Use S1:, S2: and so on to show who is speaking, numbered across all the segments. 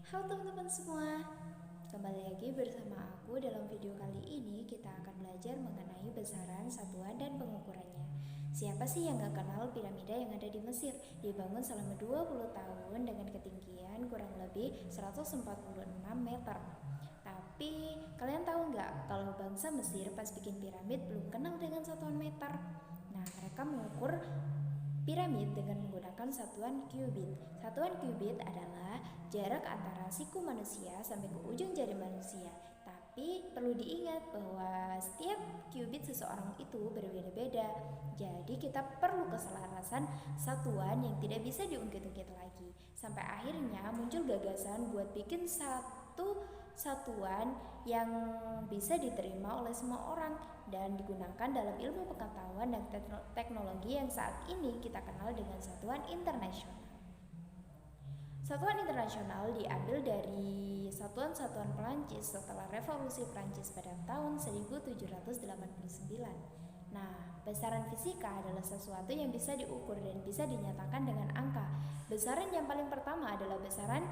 S1: Halo teman-teman semua, kembali lagi bersama aku. Dalam video kali ini kita akan belajar mengenai besaran, satuan, dan pengukurannya. Siapa sih yang gak kenal piramida yang ada di Mesir? Dibangun selama 20 tahun dengan ketinggian kurang lebih 146 meter. Tapi kalian tahu nggak kalau bangsa Mesir pas bikin piramid belum kenal dengan satuan meter? Nah, mereka mengukur piramid dengan menggunakan satuan kubit. Satuan kubit adalah jarak antara siku manusia sampai ke ujung jari manusia. Tapi perlu diingat bahwa setiap kubit seseorang itu berbeda-beda. Jadi kita perlu keselarasan satuan yang tidak bisa diungkit-ungkit lagi. Sampai akhirnya muncul gagasan buat bikin satu satuan yang bisa diterima oleh semua orang dan digunakan dalam ilmu pengetahuan dan teknologi yang saat ini kita kenal dengan satuan internasional. Satuan internasional diambil dari satuan-satuan Perancis setelah revolusi Perancis pada tahun 1789. Nah, besaran fisika adalah sesuatu yang bisa diukur dan bisa dinyatakan dengan angka. Besaran yang paling pertama adalah besaran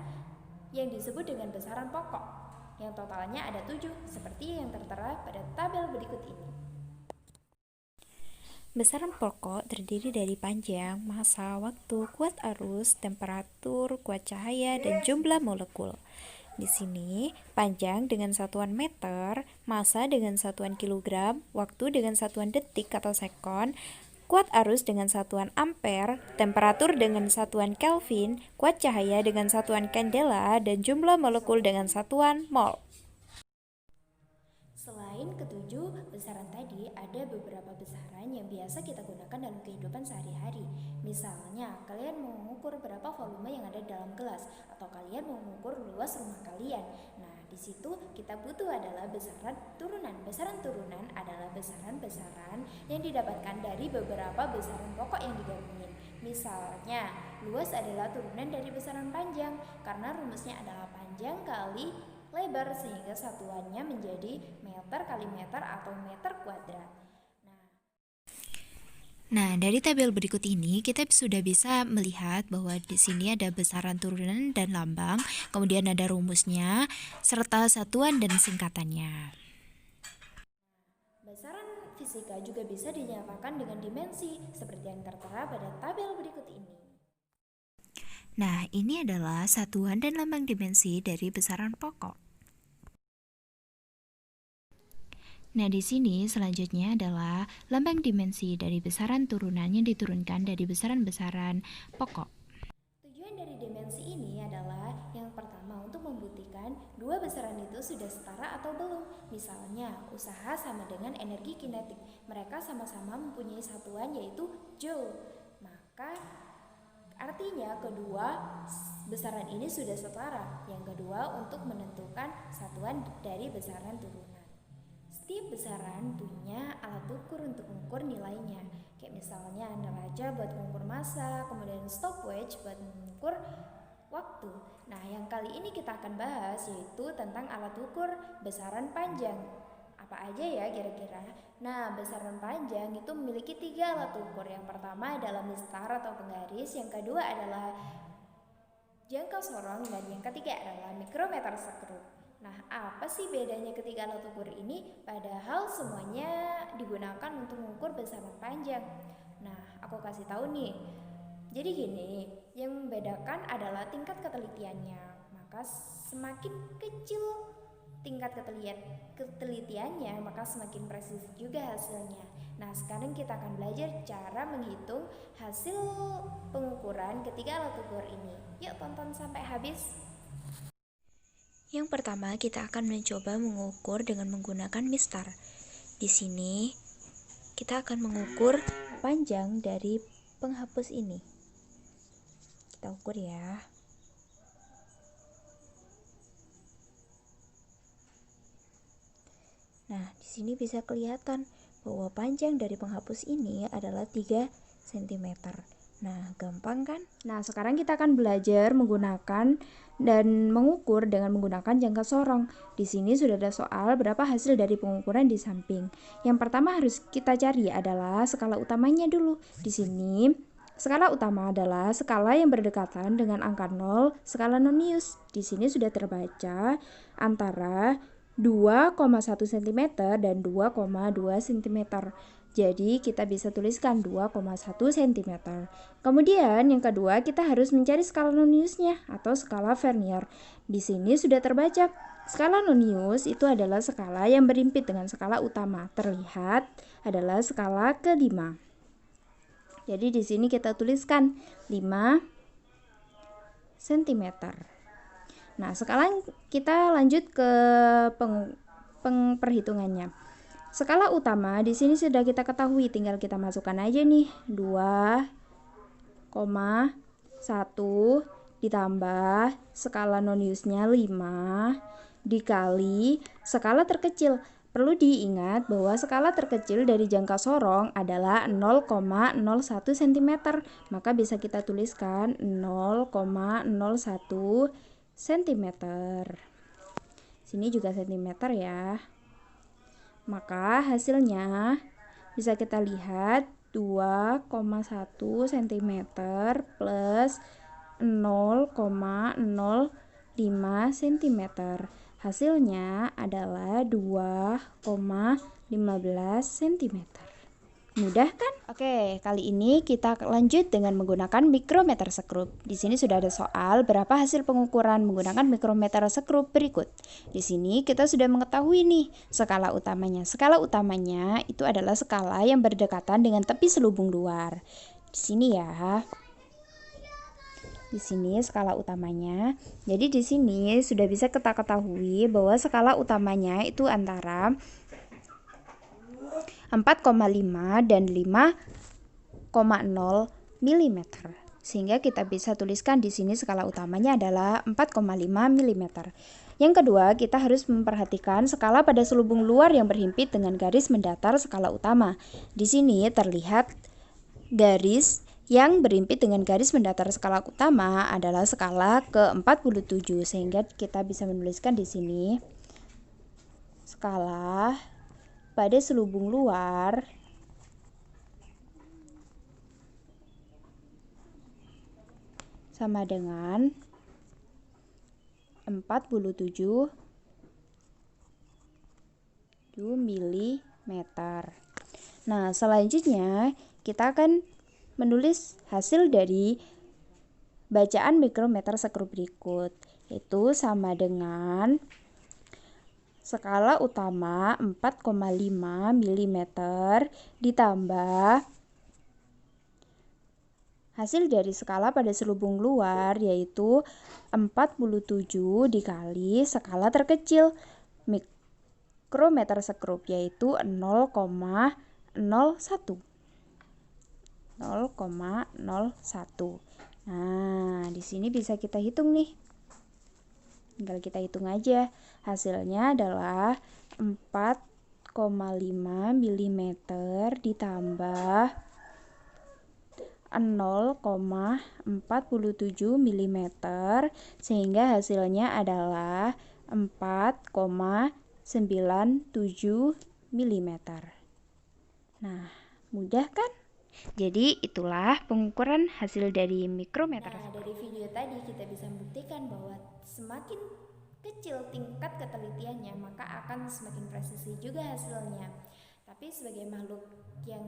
S1: yang disebut dengan besaran pokok, yang totalnya ada 7, seperti yang tertera pada tabel berikut ini. Besaran pokok terdiri dari panjang, massa, waktu, kuat arus, temperatur, kuat cahaya, dan jumlah molekul. Di sini, panjang dengan satuan meter, massa dengan satuan kilogram, waktu dengan satuan detik atau sekon, kuat arus dengan satuan ampere, temperatur dengan satuan Kelvin, kuat cahaya dengan satuan candela, dan jumlah molekul dengan satuan mol. Selain ketujuh besaran tadi, ada beberapa besaran yang biasa kita gunakan dalam kehidupan sehari-hari. Misalnya, kalian mau mengukur berapa volume yang ada dalam gelas, atau kalian mau mengukur luas rumah kalian. Nah, di situ kita butuh adalah besaran turunan. Besaran turunan adalah besaran-besaran yang didapatkan dari beberapa besaran pokok yang digabungin. Misalnya, luas adalah turunan dari besaran panjang, karena rumusnya adalah panjang kali lebar sehingga satuannya menjadi meter kali meter atau meter kuadrat. Nah, dari tabel berikut ini kita sudah bisa melihat bahwa di sini ada besaran turunan dan lambang, kemudian ada rumusnya serta satuan dan singkatannya. Besaran fisika juga bisa dinyatakan dengan dimensi seperti yang tertera pada tabel berikut ini. Nah, ini adalah satuan dan lambang dimensi dari besaran pokok. Nah, di sini selanjutnya adalah lambang dimensi dari besaran turunan yang diturunkan dari besaran-besaran pokok. Tujuan dari dimensi ini adalah yang pertama untuk membuktikan dua besaran itu sudah setara atau belum. Misalnya, usaha sama dengan energi kinetik. Mereka sama-sama mempunyai satuan yaitu joule. Maka artinya kedua besaran ini sudah setara. Yang kedua untuk menentukan satuan dari besaran turunan. Setiap besaran punya alat ukur untuk mengukur nilainya. Kayak misalnya neraca buat mengukur massa, kemudian stopwatch buat mengukur waktu. Nah, yang kali ini kita akan bahas yaitu tentang alat ukur besaran panjang. Apa aja ya kira-kira? Nah, besaran panjang itu memiliki 3 alat ukur. Yang pertama adalah mistar atau penggaris, yang kedua adalah jangkau sorong, dan yang ketiga adalah mikrometer sekrup. Nah, apa sih bedanya ketiga alat ukur ini? Padahal semuanya digunakan untuk mengukur besaran panjang. Nah, aku kasih tahu nih. Jadi gini, yang membedakan adalah tingkat ketelitiannya. Maka semakin kecil tingkat ketelitiannya, maka semakin presisi juga hasilnya. Nah, sekarang kita akan belajar cara menghitung hasil pengukuran ketiga alat ukur ini. Yuk tonton sampai habis. Yang pertama, kita akan mencoba mengukur dengan menggunakan mistar. Di sini, kita akan mengukur panjang dari penghapus ini. Kita ukur ya. Nah, di sini bisa kelihatan bahwa panjang dari penghapus ini adalah 3 cm. Nah, gampang kan? Nah, sekarang kita akan belajar menggunakan dan mengukur dengan menggunakan jangka sorong. Di sini sudah ada soal berapa hasil dari pengukuran di samping. Yang pertama harus kita cari adalah skala utamanya dulu. Di sini
S2: Skala utama adalah skala yang berdekatan dengan angka 0, skala Nonius. Di sini sudah terbaca antara 2,1 cm dan 2,2 cm. Jadi kita bisa tuliskan 2,1 cm. Kemudian yang kedua kita harus mencari skala Noniusnya atau skala Vernier. Di sini sudah terbaca skala Nonius itu adalah skala yang berhimpit dengan skala utama. Terlihat adalah skala kelima. Jadi di sini kita tuliskan 5 cm. Nah, sekarang kita lanjut ke perhitungannya. Skala utama di sini sudah kita ketahui, tinggal kita masukkan aja nih 2,1 ditambah skala Noniusnya 5 dikali skala terkecil. Perlu diingat bahwa skala terkecil dari jangka sorong adalah 0,01 cm. Maka bisa kita tuliskan 0,01 cm. Sini juga cm ya. Maka hasilnya bisa kita lihat 2,1 cm plus 0,05 cm. Hasilnya adalah 2,15 cm. Mudah kan? Oke, kali ini kita lanjut dengan menggunakan mikrometer sekrup. Di sini sudah ada soal berapa hasil pengukuran menggunakan mikrometer sekrup berikut. Di sini kita sudah mengetahui nih skala utamanya. Skala utamanya itu adalah skala yang berdekatan dengan tepi selubung luar. Di sini ya. Di sini skala utamanya. Jadi di sini sudah bisa kita ketahui bahwa skala utamanya itu antara 4,5 dan 5,0 mm. Sehingga kita bisa tuliskan di sini skala utamanya adalah 4,5 mm. Yang kedua, kita harus memperhatikan skala pada selubung luar yang berhimpit dengan garis mendatar skala utama. Di sini terlihat garis yang berhimpit dengan garis mendatar skala utama adalah skala ke-47, sehingga kita bisa menuliskan di sini skala pada selubung luar sama dengan 47 mm. Nah, selanjutnya kita akan menulis hasil dari bacaan mikrometer sekrup berikut, yaitu sama dengan skala utama 4,5 mm ditambah hasil dari skala pada selubung luar, yaitu 47 dikali skala terkecil mikrometer sekrup, yaitu 0,01. Nah, di sini bisa kita hitung nih. Tinggal kita hitung aja. Hasilnya adalah 4,5 mm ditambah 0,47 mm, sehingga hasilnya adalah 4,97 mm. Nah, mudah kan? Jadi itulah pengukuran hasil dari mikrometer.
S1: Nah, dari video tadi kita bisa membuktikan bahwa semakin kecil tingkat ketelitiannya, maka akan semakin presisi juga hasilnya. Tapi sebagai makhluk yang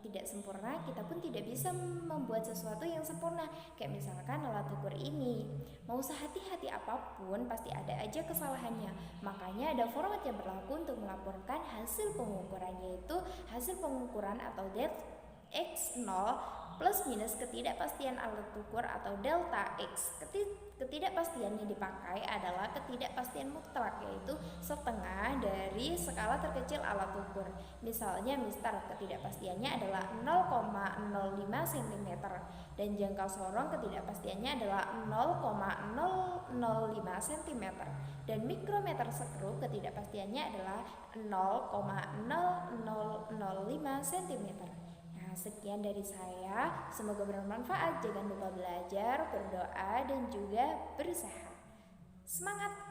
S1: tidak sempurna, kita pun tidak bisa membuat sesuatu yang sempurna. Kayak misalkan alat ukur ini, mau sehati-hati apapun pasti ada aja kesalahannya. Makanya ada format yang berlaku untuk melaporkan hasil pengukuran, yaitu hasil pengukuran atau X0 plus minus ketidakpastian alat ukur atau delta X. Ketidakpastian yang dipakai adalah ketidakpastian mutlak, yaitu setengah dari skala terkecil alat ukur. Misalnya ketidakpastiannya adalah 0,05 cm dan jangka sorong ketidakpastiannya adalah 0,005 cm dan mikrometer sekrup ketidakpastiannya adalah 0,0005 cm. Sekian dari saya, semoga bermanfaat. Jangan lupa belajar, berdoa, dan juga berusaha. Semangat!